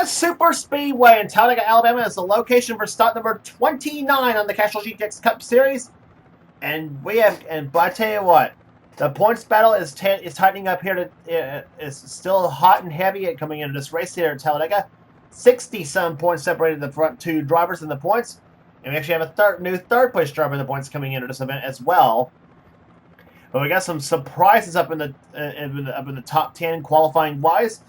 Super Speedway in Talladega, Alabama is the location for start number 29 on the Castrol GTX Cup Series. And but I tell you what, the points battle is tightening up here. It's still hot and heavy coming into this race here at Talladega. 60-some points separated the front two drivers in the points. And we actually have a new third-place driver in the points coming into this event as well. But we got some surprises up in the top 10 qualifying-wise.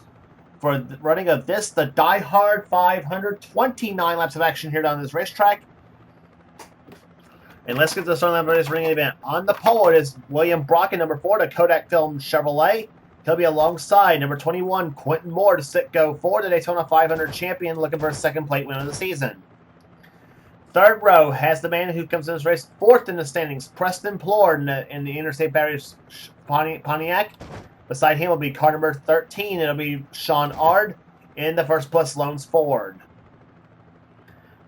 For the running of this, the Die Hard 500, 29 laps of action here down this racetrack. And let's get to the starting line of this ring event. On the pole, it is William Brocken, number 4, to Kodak Film Chevrolet. He'll be alongside number 21, Quentin Moore, to Citgo Ford, the Daytona 500 champion, looking for a second plate win of the season. Third row has the man who comes in this race fourth in the standings, Preston Plord in the Interstate Batteries Pontiac. Beside him will be car number 13. It'll be Sean Ard in the First Plus Loans Ford.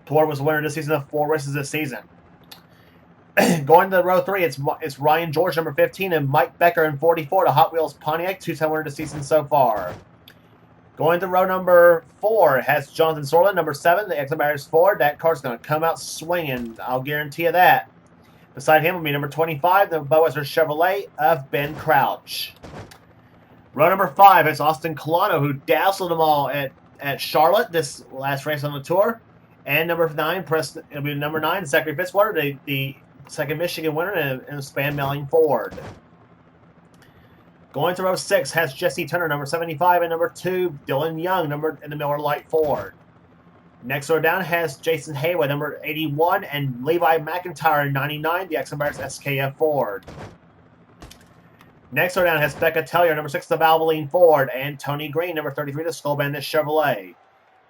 Plord was the winner this season of 4 races this season. Going to row 3, it's Ryan George, number 15, and Mike Becker in 44, to Hot Wheels Pontiac, 2-time winner this season so far. Going to row number 4 has Jonathan Sorlin, number 7, the Exxon Barriers Ford. That car's going to come out swinging, I'll guarantee you that. Beside him will be number 25, the Boazers Chevrolet of Ben Crouch. Row number 5 is Austin Colano, who dazzled them all at Charlotte this last race on the tour. And number 9, it'll be number 9, Zachary Fitzwater, the second Michigan winner in a Span Melling Ford. Going to row 6 has Jesse Turner, number 75, and number 2, Dylan Young, in the Miller Lite Ford. Next row down has Jason Haywood, number 81, and Levi McIntyre, 99, the Exxon Barriers SKF Ford. Next row down has Becca Tellier, number 6, the Valvoline Ford, and Tony Green, number 33, the Skull Bandit Chevrolet.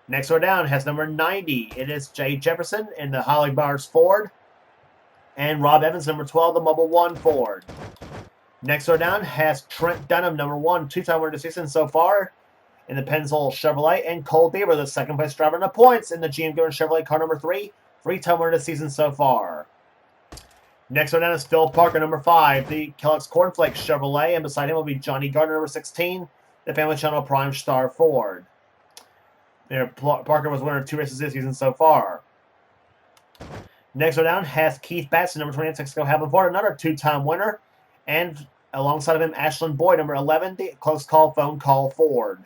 Next row down has number 90. It is Jay Jefferson in the Holly Bars Ford, and Rob Evans, number 12, the Mobile One Ford. Next row down has Trent Dunham, number 1, 2-time winner this season so far in the Pennzoil Chevrolet, and Cole Deaver, the second place driver in the points in the GM Given Chevrolet car number 3, 3-time winner this season so far. Next row down is Phil Parker, number 5, the Kellogg's Cornflakes Chevrolet, and beside him will be Johnny Gardner, number 16, the Family Channel Prime Star Ford. Parker was winner of 2 races this season so far. Next row down has Keith Batson, number 28, Texaco Havlin Ford, another 2-time winner, and alongside of him, Ashlyn Boyd, number 11, the Close Call Phone Call Ford.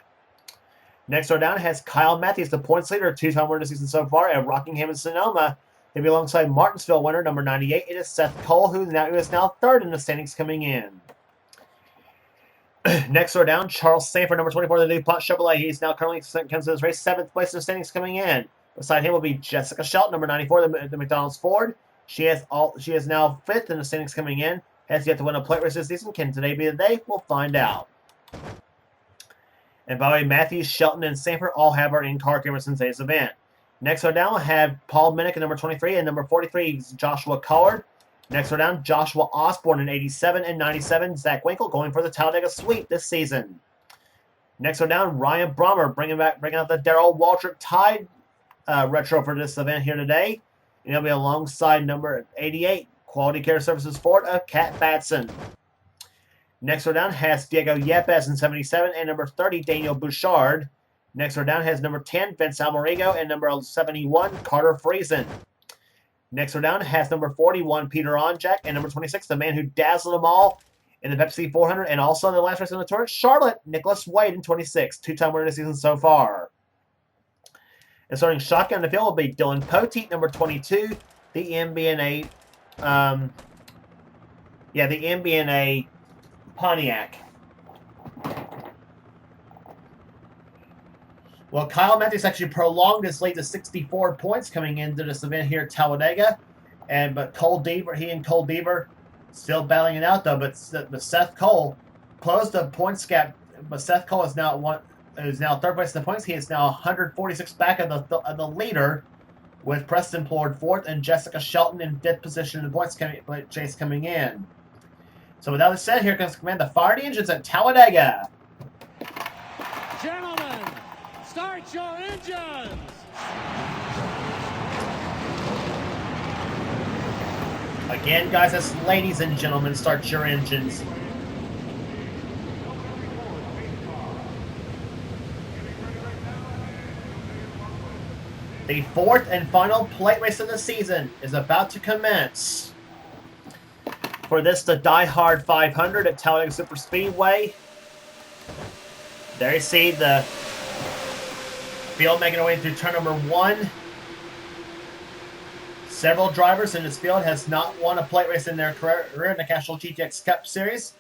Next row down has Kyle Matthews, the points leader, 2-time winner this season so far at Rockingham and Sonoma. He'll be alongside Martinsville winner, number 98. It is Seth Cole, who is now third in the standings coming in. Next row down, Charles Sanford, number 24, the DuPont Chevrolet. He's now currently comes to this race 7th place in the standings coming in. Beside him will be Jessica Shelton, number 94, the McDonald's Ford. She is now 5th in the standings coming in. Has yet to win a plate race this season. Can today be the day? We'll find out. And by the way, Matthews, Shelton, and Sanford all have our in-car cameras in today's event. Next row down, we'll have Paul Minnick at number 23, and number 43 is Joshua Collard. Next row down, Joshua Osborne in 87 and 97. Zach Winkle going for the Talladega Sweep this season. Next row down, Ryan Brommer bringing out the Darrell Waltrip Tide retro for this event here today. And he'll be alongside number 88, Quality Care Services Ford of Cat Batson. Next row down has Diego Yepes in 77 and number 30, Daniel Bouchard. Next row down has number 10, Vince Almorigo, and number 71, Carter Friesen. Next row down has number 41, Peter Onjak, and number 26, the man who dazzled them all in the Pepsi 400, and also in the last race on the tour, Charlotte, Nicholas Wade in 26, 2-time winner this season so far. And starting shotgun in the field will be Dylan Poteet, number 22, the MBNA, the MBNA Pontiac. Well, Kyle Matthews actually prolonged his lead to 64 points coming into this event here at Talladega. But Cole Deaver still battling it out, though. But Seth Cole closed the points gap. But Seth Cole is now third place in the points. He is now 146 back of the leader, with Preston Plord 4th and Jessica Shelton in 5th position in the points chase coming in. So with that said, here comes command the fire the engines at Talladega. Gentlemen, start your engines! Again, guys, that's ladies and gentlemen, start your engines. The fourth and final plate race of the season is about to commence. For this, the Die Hard 500 at Talladega Superspeedway. There you see the field making their way through turn number 1. Several drivers in this field has not won a plate race in their career in the Castrol GTX Cup Series.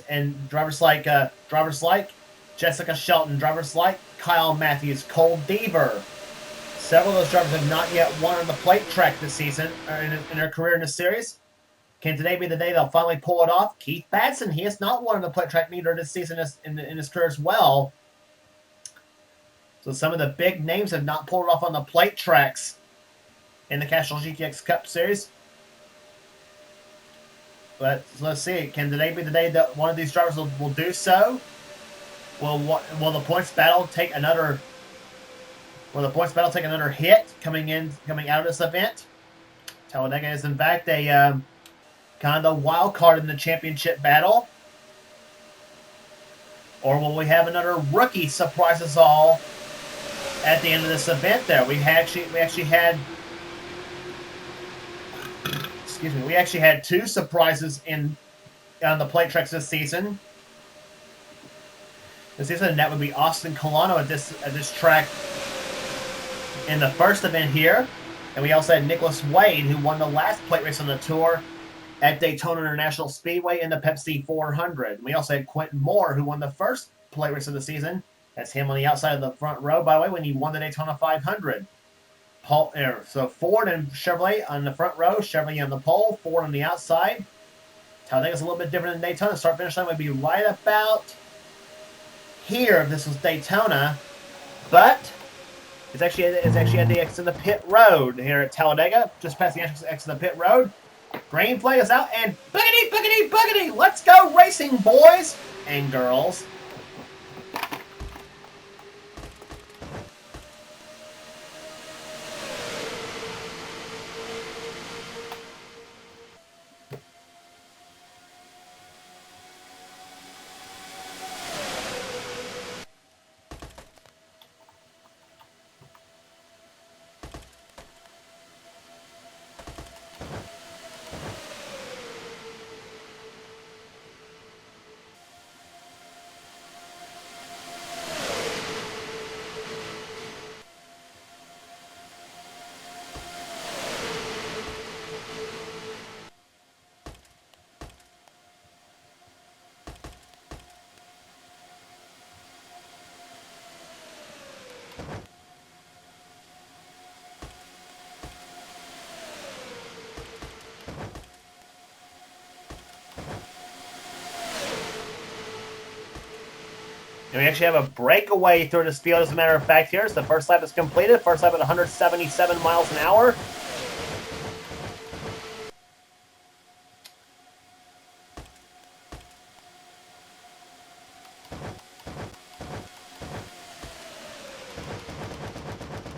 And drivers like Jessica Shelton, drivers like Kyle Matthews, Cole Deaver. Several of those drivers have not yet won on the plate track this season, or in their career in the series. Can today be the day they'll finally pull it off? Keith Batson, he has not won on the plate track neither this season in his career as well. So some of the big names have not pulled it off on the plate tracks in the Castrol GTX Cup Series. But let's see. Can today be the day that one of these drivers will do so? Will the points battle take another? Will the points battle take another hit coming out of this event? Talladega is in fact a kind of the wild card in the championship battle. Or will we have another rookie surprise us all at the end of this event? There, we actually had two surprises on the plate tracks this season. And that would be Austin Colano at this track in the first event here. And we also had Nicholas Wade, who won the last plate race on the tour at Daytona International Speedway in the Pepsi 400. We also had Quentin Moore, who won the first plate race of the season. That's him on the outside of the front row, by the way, when he won the Daytona 500. So Ford and Chevrolet on the front row, Chevrolet on the pole, Ford on the outside. Talladega's a little bit different than Daytona. Start-finish line would be right about here if this was Daytona, but it's actually at the exit of the pit road here at Talladega, just past the exit of the pit road. Green flag is out, and boogity, boogity, boogity! Let's go racing, boys and girls. And we actually have a breakaway through this field, as a matter of fact, here. So the first lap is completed. First lap at 177 miles an hour.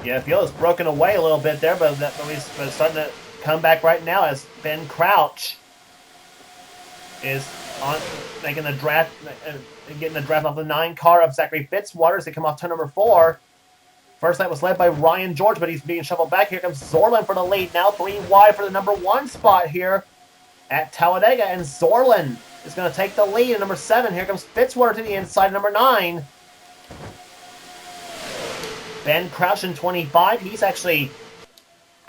Yeah, the field is broken away a little bit there, but it's starting to come back right now as Ben Crouch is on making the draft, getting the draft off the 9 car of Zachary Fitzwater as they come off turn number 4. First lap was led by Ryan George, but he's being shuffled back. Here comes Zorlin for the lead. Now 3 wide for the number 1 spot here at Talladega, and Zorlin is going to take the lead in number 7. Here comes Fitzwater to the inside, number 9. Ben Crouch in 25. He's actually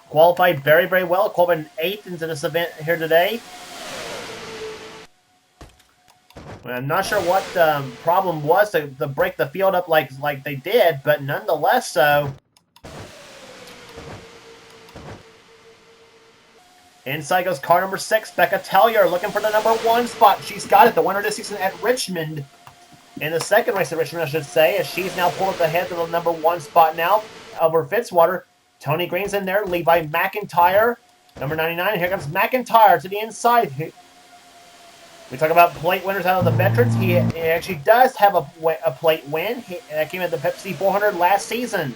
qualified very, very well. Qualified 8th into this event here today. I'm not sure what the problem was to break the field up like they did, but nonetheless so. Inside goes car number 6, Becca Tellier, looking for the number 1 spot. She's got it, the winner this season at Richmond. In the second race at Richmond, I should say, as she's now pulled up ahead to the number 1 spot now over Fitzwater. Tony Green's in there, Levi McIntyre, number 99. Here comes McIntyre to the inside. We talk about plate winners out of the veterans. He actually does have a plate win. That came at the Pepsi 400 last season.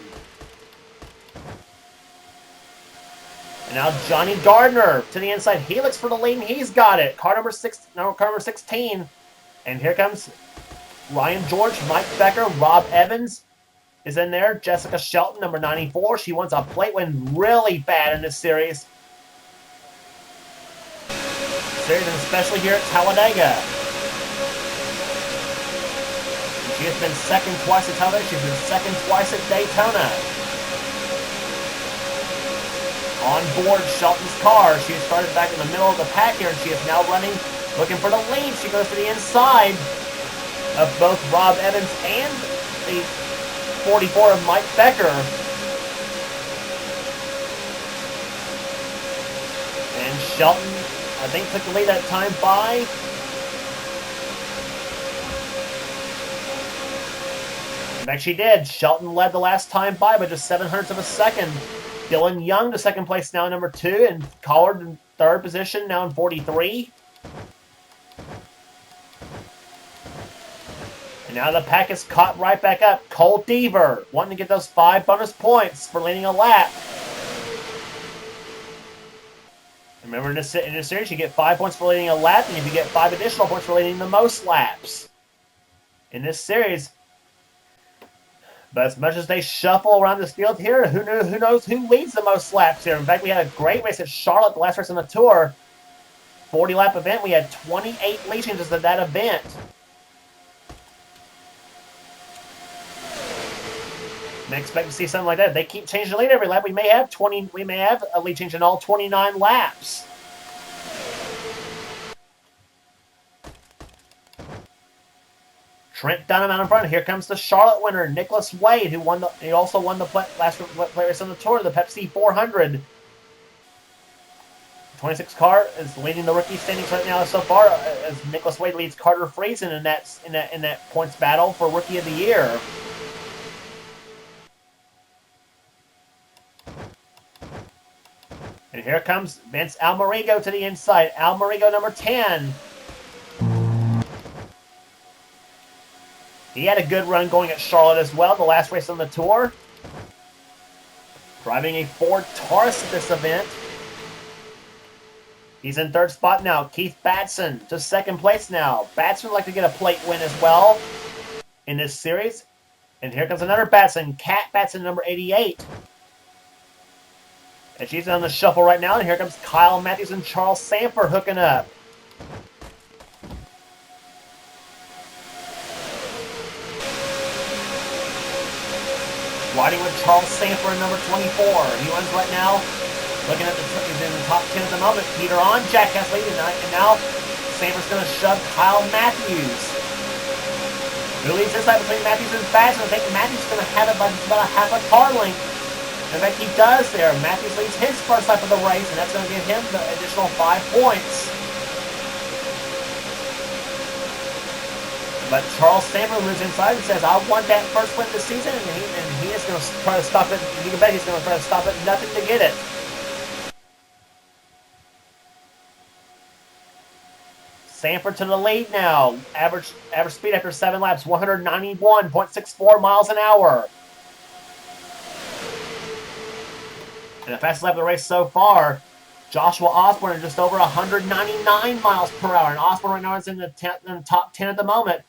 And now Johnny Gardner to the inside. He looks for the lead, and he's got it. Car number 16. And here comes Ryan George, Mike Becker, Rob Evans, is in there. Jessica Shelton, number 94. She wants a plate win really bad in this series. And especially here at Talladega. She has been second twice at Talladega. She's been second twice at Daytona. On board Shelton's car. She started back in the middle of the pack here, and she is now running, looking for the lead. She goes to the inside of both Rob Evans and the 44 of Mike Becker. And Shelton, I think, took the lead that time by in fact, she did. Shelton led the last time by just 0.07 of a second. Dylan Young to second place now, number 2, and Collard in third position now in 43. And now the pack is caught right back up. Cole Deaver wanting to get those 5 bonus points for leading a lap. Remember, in this series, you get 5 points for leading a lap, and you get 5 additional points for leading the most laps in this series. But as much as they shuffle around this field here, who knows who leads the most laps here? In fact, we had a great race at Charlotte, the last race on the tour. 40-lap event. We had 28 lead changes at that event. And I expect to see something like that. They keep changing the lead every lap. We may have a lead change in all 29 laps. Trent Dunham out in front. Here comes the Charlotte winner, Nicholas Wade, he also won the last plate race on the tour, the Pepsi 400. 26 car is leading the rookie standings right now so far, as Nicholas Wade leads Carter Friesen in that points battle for Rookie of the Year. And here comes Vince Almarigo to the inside. Almarigo, number 10. He had a good run going at Charlotte as well, the last race on the tour. Driving a Ford Taurus at this event. He's in third spot now. Keith Batson to second place now. Batson would like to get a plate win as well in this series. And here comes another Batson. Kat Batson, number 88. And she's on the shuffle right now. And here comes Kyle Matthews and Charles Sanford hooking up. Riding with Charles Sanford, number 24. He runs right now. Looking at he's in the top 10 at the moment. Peter on Jack has lead tonight, and now Sanford's going to shove Kyle Matthews. Who leads this side between Matthews and Batson? I think Matthews is going to have it by about a half a car length. In fact, he does there. Matthews leads his first lap of the race, and that's going to give him the additional 5 points. But Charles Sanford moves inside and says, I want that first win this season, and he is going to try to stop it. You can bet he's going to try to stop it, nothing to get it. Sanford to the lead now. Average speed after 7 laps, 191.64 miles an hour. And the fastest lap of the race so far, Joshua Osborne at just over 199 miles per hour. And Osborne right now is in the top 10 at the moment.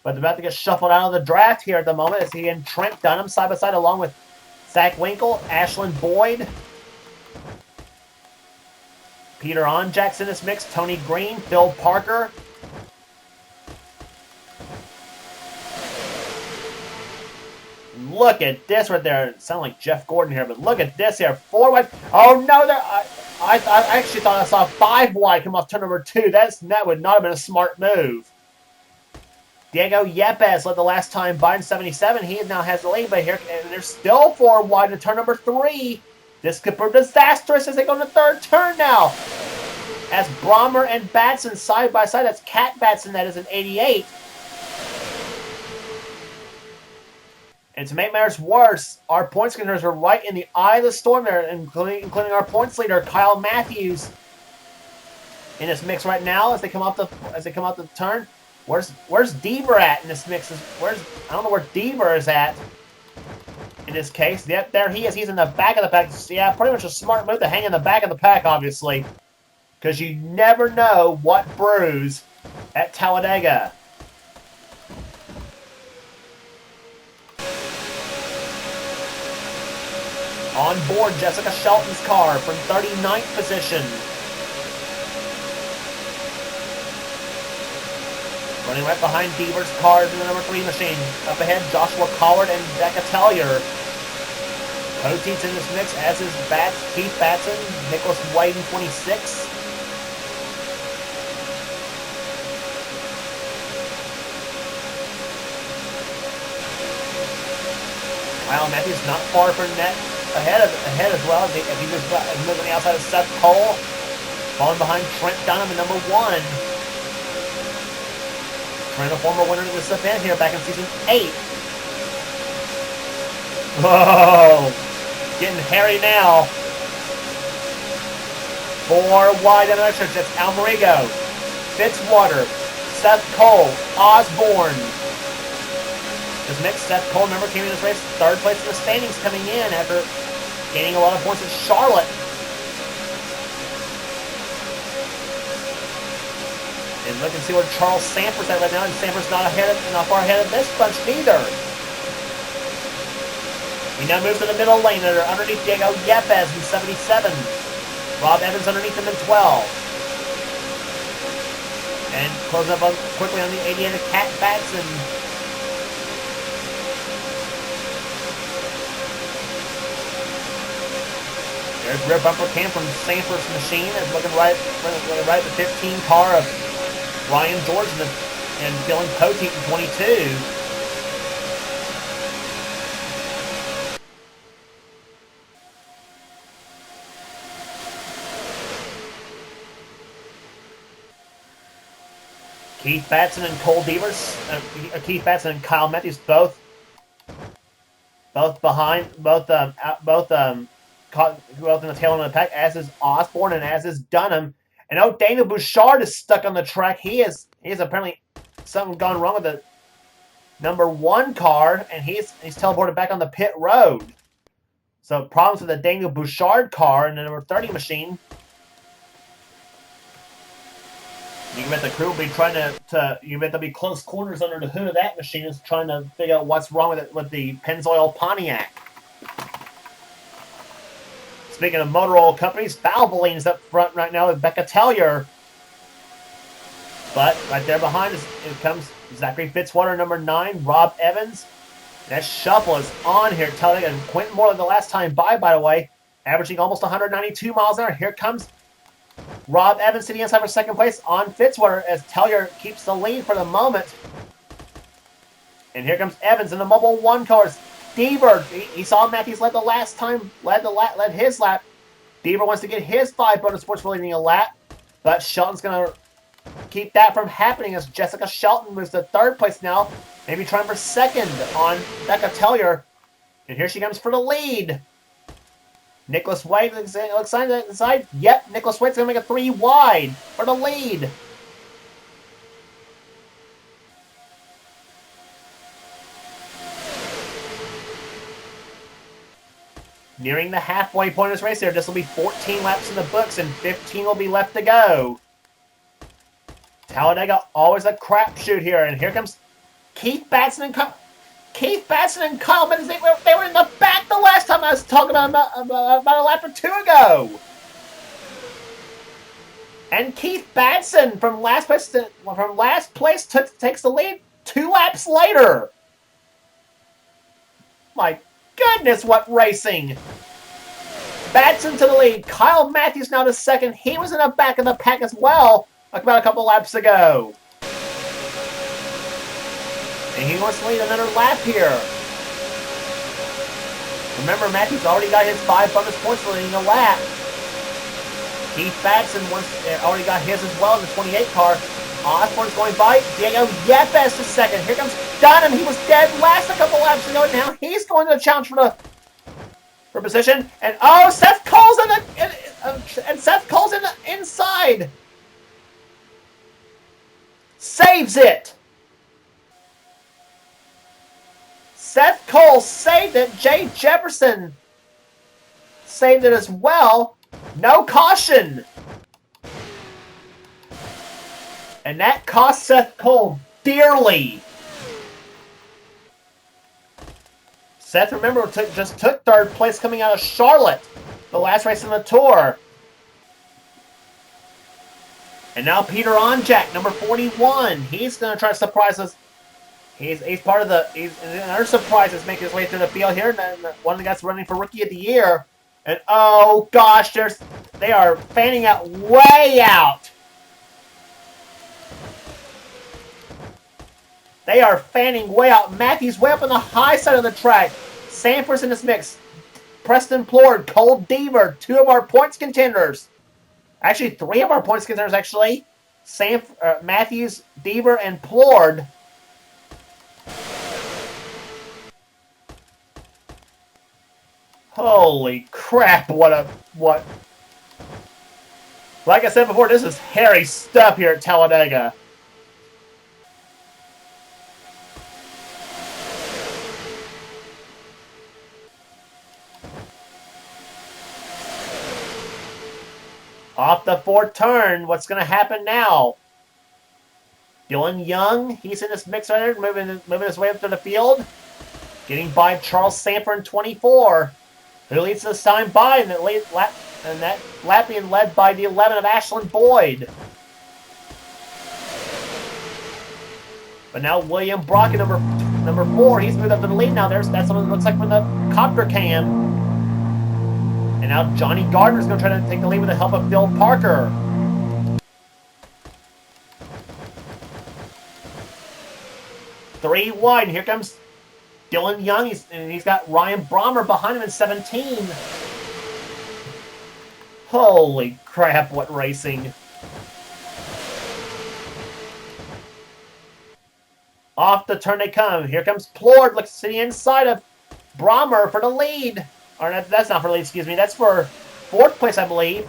But they're about to get shuffled out of the draft here at the moment as he and Trent Dunham side by side along with Zach Winkle, Ashlyn Boyd, Peter Onjaks in this mix, Tony Green, Phil Parker. Look at this right there. It sounds like Jeff Gordon here, but look at this here. 4 wide. Oh no, I actually thought I saw 5 wide come off turn number 2. That would not have been a smart move. Diego Yepes led the last time by in 77. He now has the lead, but here and there's still 4 wide in turn number 3. This could prove disastrous as they go to the third turn now. As Brommer and Batson side by side. That's Kat Batson, that is an 88. And to make matters worse, our points contenders are right in the eye of the storm there, including our points leader, Kyle Matthews, in this mix right now as they come off the turn. Where's Deaver at in this mix? I don't know where Deaver is at in this case. Yep, there he is. He's in the back of the pack. Yeah, pretty much a smart move to hang in the back of the pack, obviously, because you never know what brews at On board Jessica Shelton's car from 39th position. Running right behind Deaver's car in the number 3 machine. Up ahead, Joshua Collard and Becca Tellier. Poteet's in this mix, as is Keith Batson, Nicholas White in 26. Kyle Matthews not far from net ahead as well. If he was moving on the outside of Seth Cole, falling behind Trent Dunham in number 1. Trent, a former winner of this event here back in season 8. Whoa! Getting hairy now. 4 wide on extras. That's Almerigo, Fitzwater, Seth Cole, Osborne. This mix, Seth Cole, remember, came in this race 3rd place in the standings coming in after gaining a lot of points at Charlotte. And look and see where Charles Samper's at right now, and Samper's not far ahead of this bunch neither. He now moves to the middle lane underneath Diego Yepes in 77. Rob Evans underneath him in 12. And closing up quickly on the 88 of Cat Batson. There's rear bumper cam from Sanford's machine. It's looking right at the 15 car of Ryan George and Dylan Poteet in 22. Keith Batson and Cole Devers, Keith Batson and Kyle Matthews both behind, both in the tail end of the pack, as is Osborne and as is Dunham. And Daniel Bouchard is stuck on the track. He is apparently something gone wrong with the number 1 car, and he's teleported back on the pit road. So problems with the Daniel Bouchard car in the number 30 machine. You bet the crew will be trying you bet there'll be close quarters under the hood of that machine, is trying to figure out what's wrong with the Pennzoil Pontiac. Speaking of motor oil companies, Valvoline's up front right now with Becca Tellier. But right there behind us, it comes Zachary Fitzwater, number 9, Rob Evans. That shuffle is on here. Tellier and Quentin Moore the last time by the way, averaging almost 192 miles an hour. Here comes Rob Evans sitting inside for 2nd place on Fitzwater as Tellier keeps the lead for the moment. And here comes Evans in the Mobile 1 cars. Deaver, he saw Matthews led the last time, led his lap. Deaver wants to get his 5 bonus points for leading a lap, but Shelton's going to keep that from happening as Jessica Shelton moves to 3rd place now, maybe trying for 2nd on Becca Tellier. And here she comes for the lead. Nicholas White looks inside. Yep, Nicholas White's going to make a 3 wide for the lead. Nearing the halfway point of this race here. This will be 14 laps in the books and 15 will be left to go. Talladega, always a crapshoot here. And here comes Keith Batson and Kyle. But they were in the back the last time I was talking about a lap or 2 ago. And Keith Batson from last place takes the lead 2 laps later. My goodness, what racing! Batson to the lead. Kyle Matthews now to 2nd. He was in the back of the pack as well, like about a couple laps ago. And he wants to lead another lap here. Remember, Matthews already got his 5 bonus points for leading a lap. Keith Batson already got his as well in the 28 car. Osborne's going by. Diego Yepes to 2nd. Here comes Dunham. He was dead last a couple laps ago. Now he's going to challenge for position. And Seth Cole's Seth Cole's in the inside. Saves it. Seth Cole saved it. Jay Jefferson saved it as well. No caution. And that cost Seth Cole dearly. Seth, remember, just took third place coming out of Charlotte, the last race in the Tour. And now Peter Onjak, number 41. He's going to try to surprise us. He's part of the... another surprise is making his way through the field here. And one of the guys running for Rookie of the Year. And oh gosh, they are fanning out way out. They are fanning way out. Matthews way up on the high side of the track. Sanford's in this mix. Preston Plord, Cole Deaver, 2 of our points contenders. Actually, 3 of our points contenders, actually. Matthews, Deaver, and Plord. Holy crap, what. Like I said before, this is hairy stuff here at Talladega. Off the 4th turn, what's going to happen now? Dylan Young, he's in this mix right there, moving his way up to the field. Getting by Charles Sanford in 24. Who leads this time by? And that lap being led by the 11 of Ashlyn Boyd. But now William Brock, number 4, he's moved up to the lead now. That's what it looks like from the copter cam. And now Johnny Gardner's going to try to take the lead with the help of Phil Parker. Three wide. Here comes Dylan Young. He's got Ryan Brommer behind him in 17. Holy crap, what racing. Off the turn they come. Here comes Plord. Looks to the inside of Brommer for the lead. Or that's not for the lead, excuse me. That's for 4th place, I believe.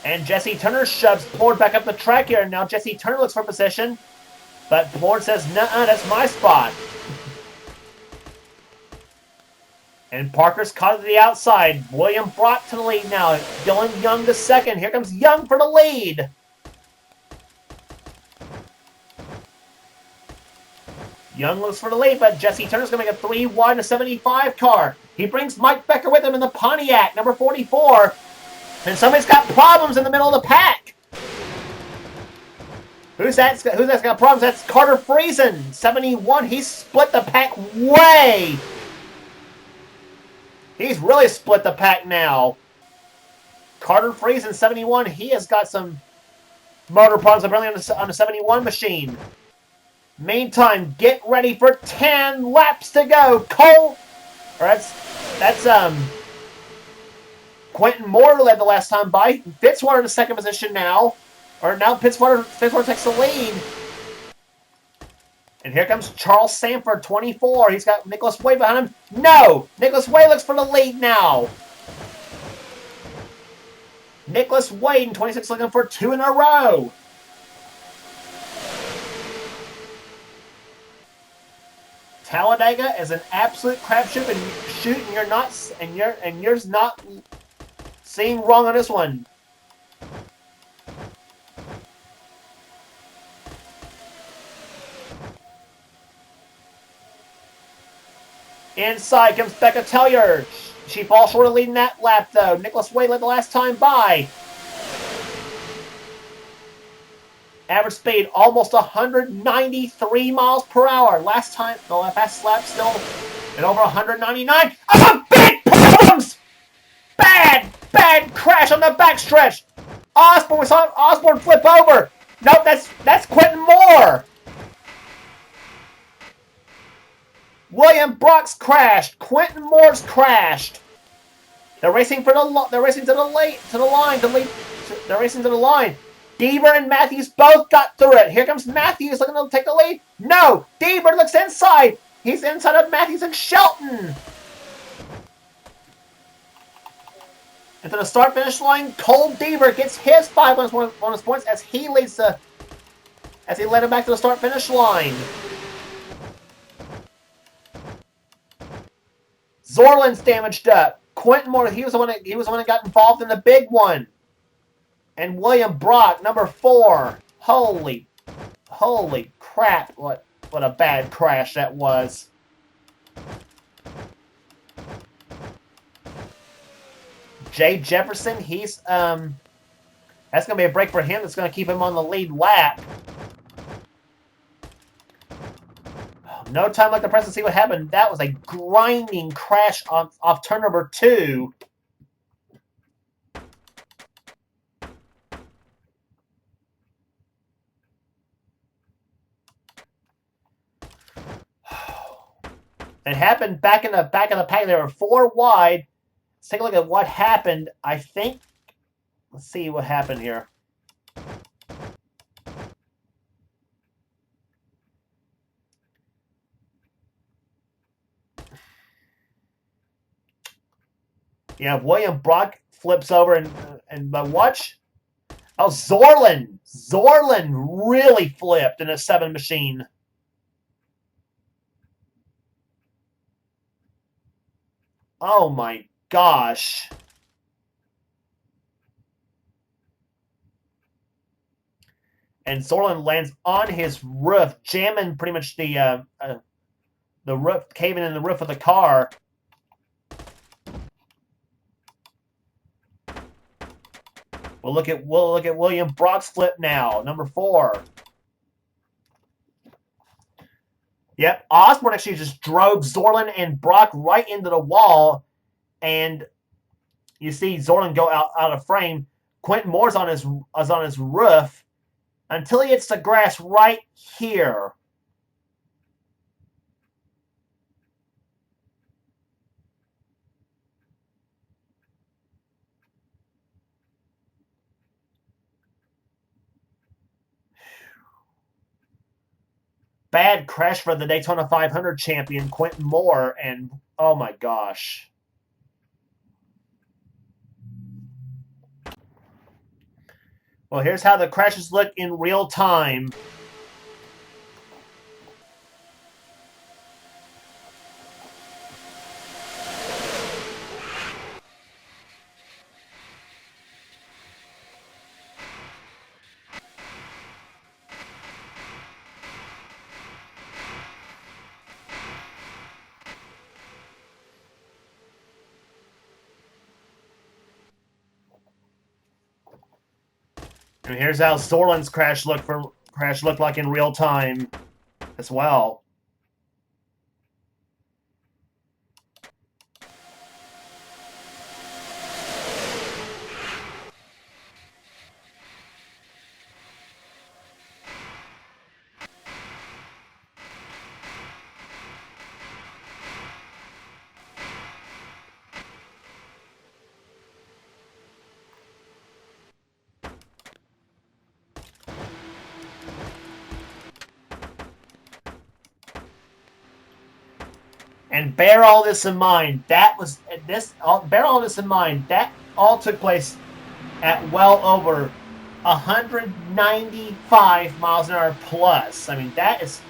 And Jesse Turner shoves Plord back up the track here. Now Jesse Turner looks for position. But Plord says, nuh-uh, that's my spot. And Parker's caught to the outside. William Brock to the lead now. Dylan Young to 2nd. Here comes Young for the lead. Young looks for the lead, but Jesse Turner's going to make a 3 wide to 75 car. He brings Mike Becker with him in the Pontiac, number 44. And somebody's got problems in the middle of the pack. Who's that's got problems? That's Carter Friesen, 71. He's split the pack way. He's really split the pack now. Carter Friesen, 71. He has got some motor problems apparently on the 71 machine. Meantime, get ready for 10 laps to go. That's Quentin Moore led the last time by. Fitzwater in 2nd position now. Or now Fitzwater takes the lead. And here comes Charles Sanford, 24. He's got Nicholas Way behind him. No! Nicholas Way looks for the lead now. Nicholas Wade in 26 looking for 2 in a row. Talladega is an absolute crapshoot and you're not seeing wrong on this one. Inside comes Becca Tellier. She falls short of leading that lap though. Nicholas Wade led the last time by. Average speed, almost 193 miles per hour. Last time, the fastest lap still at over 199. Oh, big problems! Bad crash on the backstretch. Osborne, we saw Osborne flip over. Nope, that's Quentin Moore. William Brock's crashed. Quentin Moore's crashed. They're racing to the line. Deaver and Matthews both got through it. Here comes Matthews looking to take the lead. No! Deaver looks inside. He's inside of Matthews and Shelton. And to the start-finish line, Cole Deaver gets his 5 bonus points as he led him back to the start-finish line. Zorland's damaged up. Quentin Moore, he was the one that got involved in the big one. And William Brock, number 4. Holy crap! What? What a bad crash that was. Jay Jefferson, he's that's gonna be a break for him. That's gonna keep him on the lead lap. No time like the press to see what happened. That was a grinding crash off turn number 2. It happened back in the pack. They were 4 wide. Let's take a look at what happened. I think. Let's see what happened here. Yeah, William Brock flips over and watch. Oh, Zorlin really flipped in a 7 machine. Oh my gosh. And Zorlin lands on his roof, jamming pretty much the roof, caving in the roof of the car. We'll look at William Brock's flip now, number 4. Yep, Osborne actually just drove Zorlin and Brock right into the wall, and you see Zorlin go out of frame. Quentin Moore's on his roof until he hits the grass right here. Bad crash for the Daytona 500 champion, Quentin Moore, and oh my gosh. Well, here's how the crashes look in real time. And here's how Zorlin's crash looked like in real time as well. And bear all this in mind. That all took place at well over 195 miles an hour plus. I mean, that is,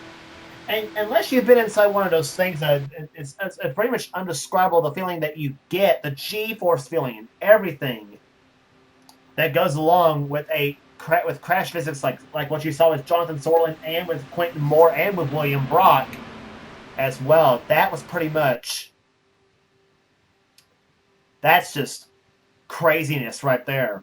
and unless you've been inside one of those things, it's pretty much undescribable. The feeling that you get, the G-force feeling, and everything that goes along with with crash physics, like what you saw with Jonathan Zorlin and with Quentin Moore and with William Brock as well. That was pretty much, that's just craziness right there.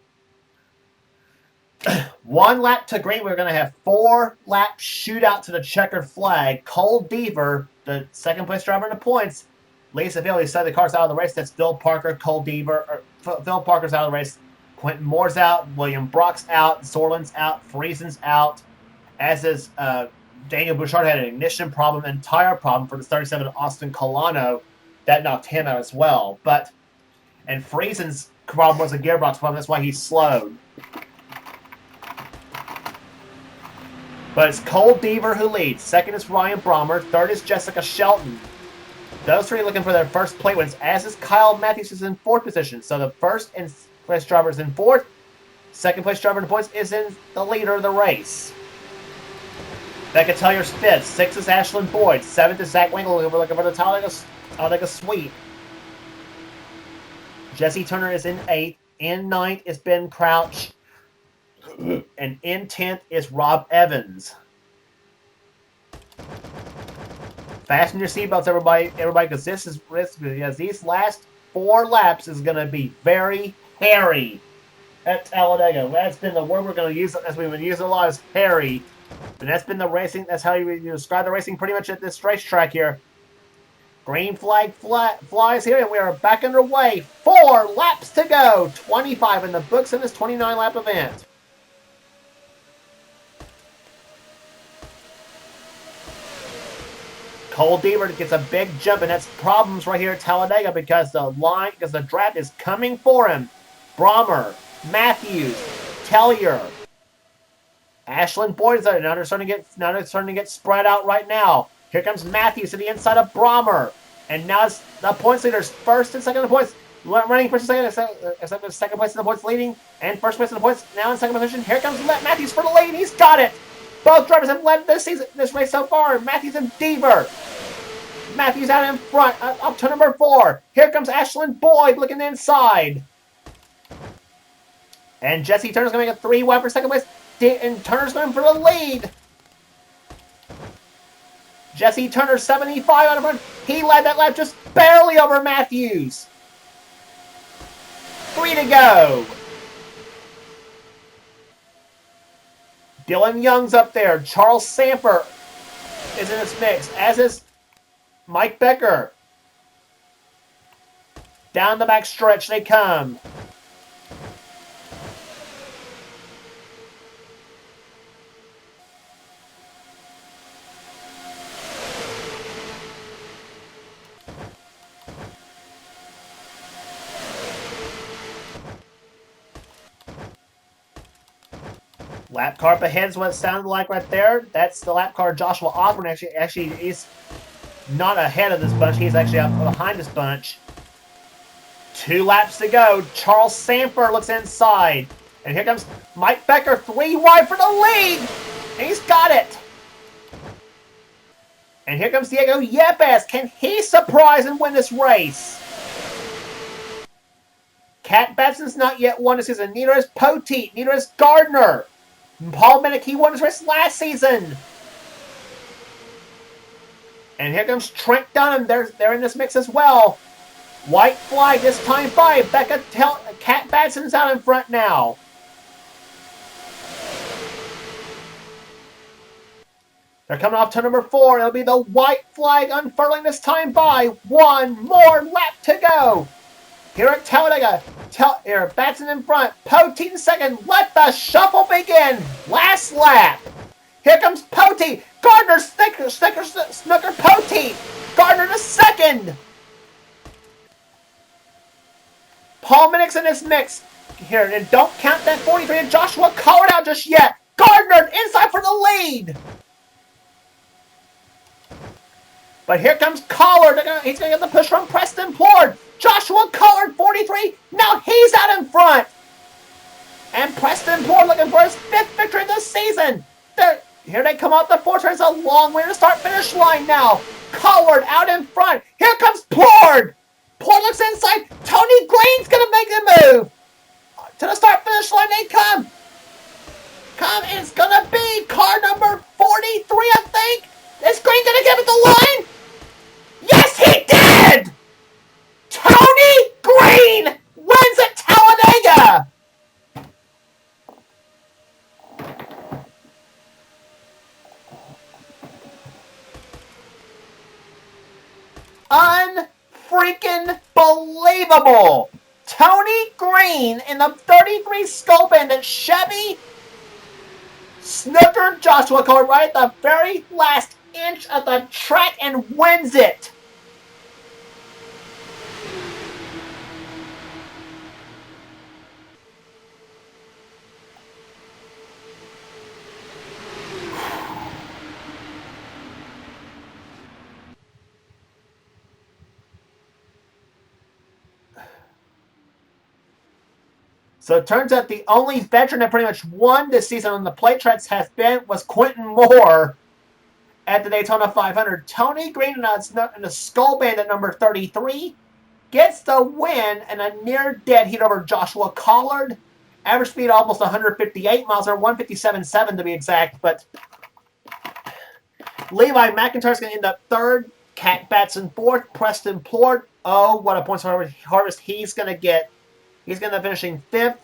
1 lap to green. We're going to have 4-lap shootout to the checkered flag. Cole Deaver, the second place driver in the points, leads the field. He said the car's out of the race. That's Phil Parker, Cole Deaver. Phil Parker's out of the race. Quentin Moore's out. William Brock's out. Zorlin's out. Friesen's out. As is Daniel Bouchard had an ignition problem and tire problem for the 37 Austin Colano. That knocked him out as well. And Friesen's problem was a gearbox problem. That's why he slowed. But it's Cole Deaver who leads. Second is Ryan Brommer. Third is Jessica Shelton. Those 3 looking for their first plate wins, as is Kyle Matthews, who's in 4th position. So the first place driver is in 4th. Second place driver in the points is in the leader of the race. Becca Tellier's 5th. 6th is Ashlyn Boyd. 7th is Zach Winkle, looking for the Talladega sweep. Jesse Turner is in 8th. In 9th is Ben Crouch. And in 10th is Rob Evans. Fasten your seatbelts, everybody, because this is risky. Because these last 4 laps is going to be very hairy at Talladega. That's been the word we're going to use, as we've been using a lot, is hairy. And that's been the racing. That's how you describe the racing pretty much at this racetrack here. Green flag flies here, and we are back underway. 4 laps to go. 25 in the books in this 29-lap event. Cole Deaver gets a big jump, and that's problems right here at Talladega because the draft is coming for him. Brommer, Matthews, Tellier, Ashland Boyd is now they're starting to get spread out right now. Here comes Matthews to the inside of Brommer, and now it's the points leaders first and second in the points. Running first and second place in the points leading, and first place in the points now in second position. Here comes Matthews for the lead. He's got it. Both drivers have led this race so far. Matthews and Deaver. Matthews out in front, up to number 4. Here comes Ashland Boyd looking inside. And Jesse Turner's going to make a 3-wide for second place. And Turner's going for the lead. Jesse Turner, 75 out in front. He led that lap just barely over Matthews. 3 to go. Dylan Young's up there. Charles Samper is in this mix, as is Mike Becker. Down the back stretch they come. Lap car up ahead is what it sounded like right there. That's the lap car Joshua Osborne. Actually, he's not ahead of this bunch. He's actually up behind this bunch. 2 laps to go. Charles Samper looks inside. And here comes Mike Becker, 3 wide for the lead. And he's got it. And here comes Diego Yepes. Can he surprise and win this race? Cat Batson's not yet won this season. Neither is Poteet. Neither is Gardner. Paul Minnick, he won his race last season. And here comes Trent Dunham. They're in this mix as well. White flag this time by Cat Batson's out in front now. They're coming off to number 4. It'll be the white flag unfurling this time by. 1 more lap to go. Here at Talladega, Batson in front, Poteet in second. Let the shuffle begin. Last lap. Here comes Poteet. Gardner, Snooker, Poteet. Gardner to second. Paul Minnick's in this mix. Here, and don't count that 43 and Joshua Collard out just yet. Gardner inside for the lead. But here comes Collard. He's going to get the push from Preston Plord. Joshua Collard, 43. Now he's out in front. And Preston Plord looking for his 5th victory this season. Here they come out the 4 turns. A long way to start-finish line now. Collard out in front. Here comes Plord. Plord looks inside. Tony Green's going to make the move. To the start-finish line they come. And it's going to be car number 43, I think. Is Green going to give it the line? Yes, he did! Tony Green wins at Talladega! Unfreaking believable! Tony Green in the 33 Scope Bandit Chevy Snooker Joshua Collard right at the very last inch of the track and wins it. So it turns out the only veteran that pretty much won this season on the plate tracks was Quentin Moore at the Daytona 500. Tony Green in the Skull Bandit number 33 gets the win and a near-dead heat over Joshua Collard. Average speed almost 158 miles, or 157.7 to be exact. But Levi McIntyre's going to end up third. Cat Batson fourth. Preston Plort. Oh, what a points harvest he's going to get. He's going to finishing fifth.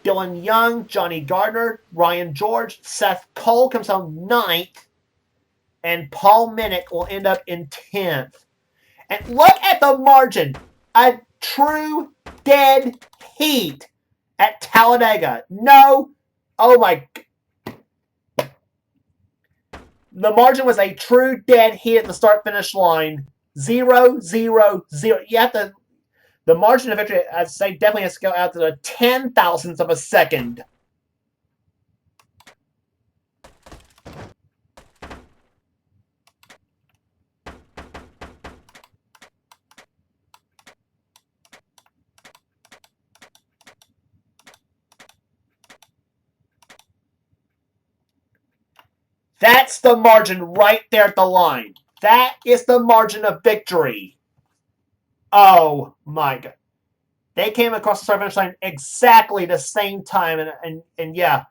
Dylan Young, Johnny Gardner, Ryan George, Seth Cole comes home ninth. And Paul Minnick will end up in 10th. And look at the margin. A true dead heat at Talladega. No. Oh, my. The margin was a true dead heat at the start-finish line. 0, 0, 0. You have to. The margin of victory, I'd say, definitely has to go out to the 10,000ths of a second. That's the margin right there at the line. That is the margin of victory. Oh, my God. They came across the start-finish line exactly the same time, and yeah.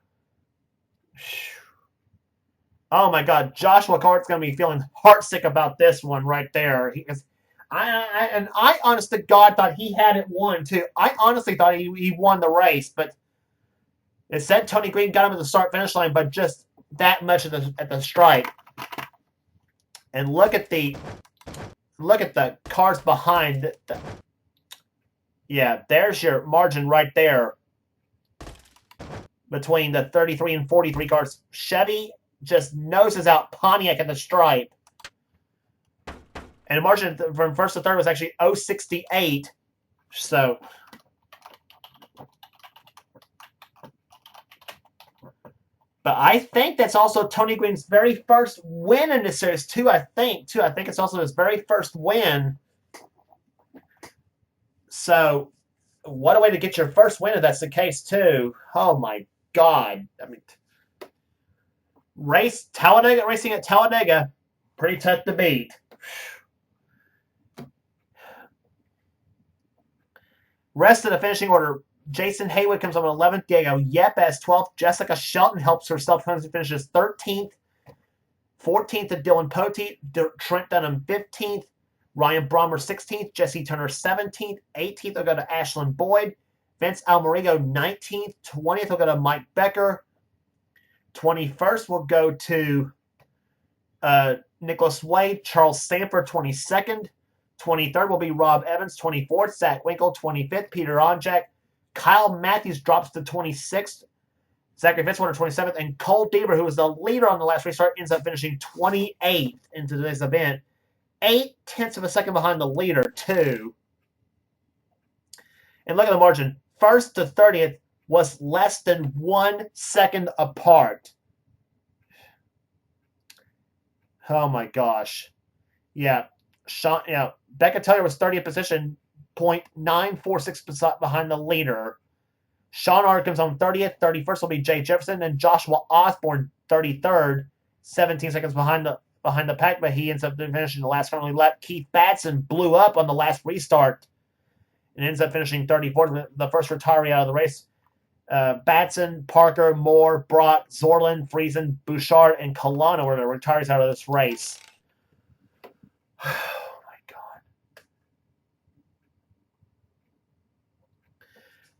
Oh, my God. Joshua Cart's going to be feeling heartsick about this one right there. I honest to God thought he had it won, too. I honestly thought he won the race, but it said Tony Green got him at the start-finish line, but just that much at the stripe. And look at the cars behind. Yeah, there's your margin right there between the 33 and 43 cars. Chevy just noses out Pontiac at the stripe. And the margin from first to third was actually 0.68. So, but I think that's also Tony Green's very first win in this series, too. I think it's also his very first win. So, what a way to get your first win if that's the case, too. Oh, my God. I mean, racing at Talladega, pretty tough to beat. Rest of the finishing order. Jason Haywood comes on 11th. Diego Yepes 12th. Jessica Shelton helps herself. Finishes 13th. 14th to Dylan Poteet. Trent Dunham 15th. Ryan Brommer 16th. Jesse Turner 17th. 18th will go to Ashlyn Boyd. Vince Almarigo 19th. 20th will go to Mike Becker. 21st will go to Nicholas Wade. Charles Sanford 22nd. 23rd will be Rob Evans. 24th, Zach Winkle. 25th, Peter Onjak. Kyle Matthews drops to 26th. Zachary Fitzwater 27th. And Cole Deaver, who was the leader on the last restart, ends up finishing 28th in today's event. 0.8 of a second behind the leader, too. And look at the margin. First to 30th was less than 1 second apart. Oh, my gosh. Yeah. Becca Taylor was 30th position, 0.946% behind the leader. Sean Ard comes on 30th. 31st will be Jay Jefferson. And Joshua Osborne, 33rd, 17 seconds behind the pack, but he ends up finishing the last friendly lap. Keith Batson blew up on the last restart and ends up finishing 34th, the first retiree out of the race. Batson, Parker, Moore, Brock, Zorlin, Friesen, Bouchard, and Colano were the retirees out of this race. Oh, my God.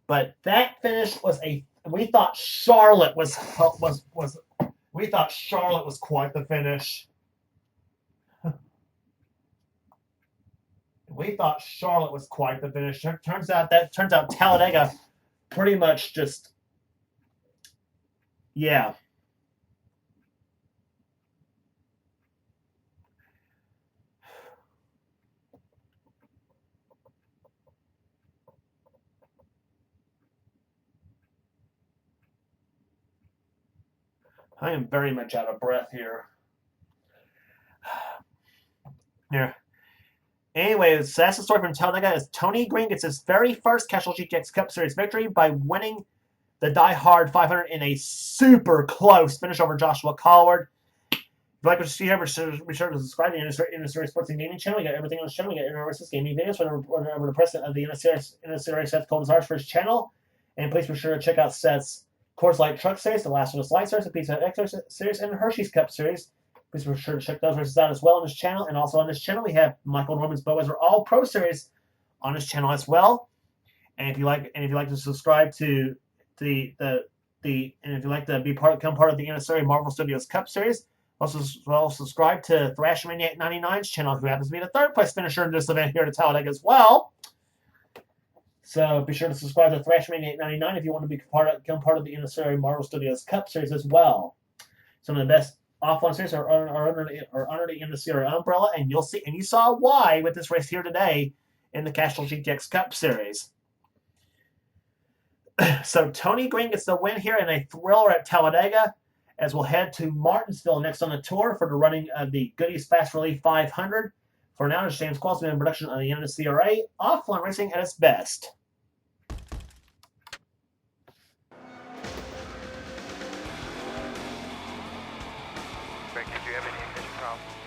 But that finish was we thought Charlotte was quite the finish. We thought Charlotte was quite the finish. Turns out Talladega pretty much just, yeah. I am very much out of breath here. Yeah. Anyway, so that's the story from Talladega. As Tony Green gets his very first Castrol GTX Cup Series victory by winning the Die Hard 500 in a super close finish over Joshua Collard. If you like what you see here, be sure to subscribe to the NNSCRA Sports and Gaming channel. We got everything on the channel. We got NRS's gaming videos. Whenever the president of the NNSCRA Seth Cole desires for his channel. And please be sure to check out Seth's Coors Light Truck Series, the Last of Us Light Series, the Pizza Hut X Series, and the Hershey's Cup Series. Please be sure to check those races out as well on this channel. And also on this channel, we have Michael Norman's Budweiser All Pro Series on this channel as well. And if you like to subscribe to and if you'd like to become part of the NNSCRA Marvel Studios Cup Series, also subscribe to Thrashmaniac 99's channel, who happens to be the third place finisher in this event here at Talladega as well. So be sure to subscribe to Thrashmaniac 99 if you want to become part of the NNSCRA Marvel Studios Cup Series as well. Some of the best off-on series are under the NNSCRA umbrella, and you saw why with this race here today in the Castrol GTX Cup Series. So Tony Green gets the win here in a thriller at Talladega, as we'll head to Martinsville next on the tour for the running of the Goodies Fast Relief 500. For now, this is James Qualls in production on the NNSCRA, offline racing at its best. Greg, did you have any ignition problems?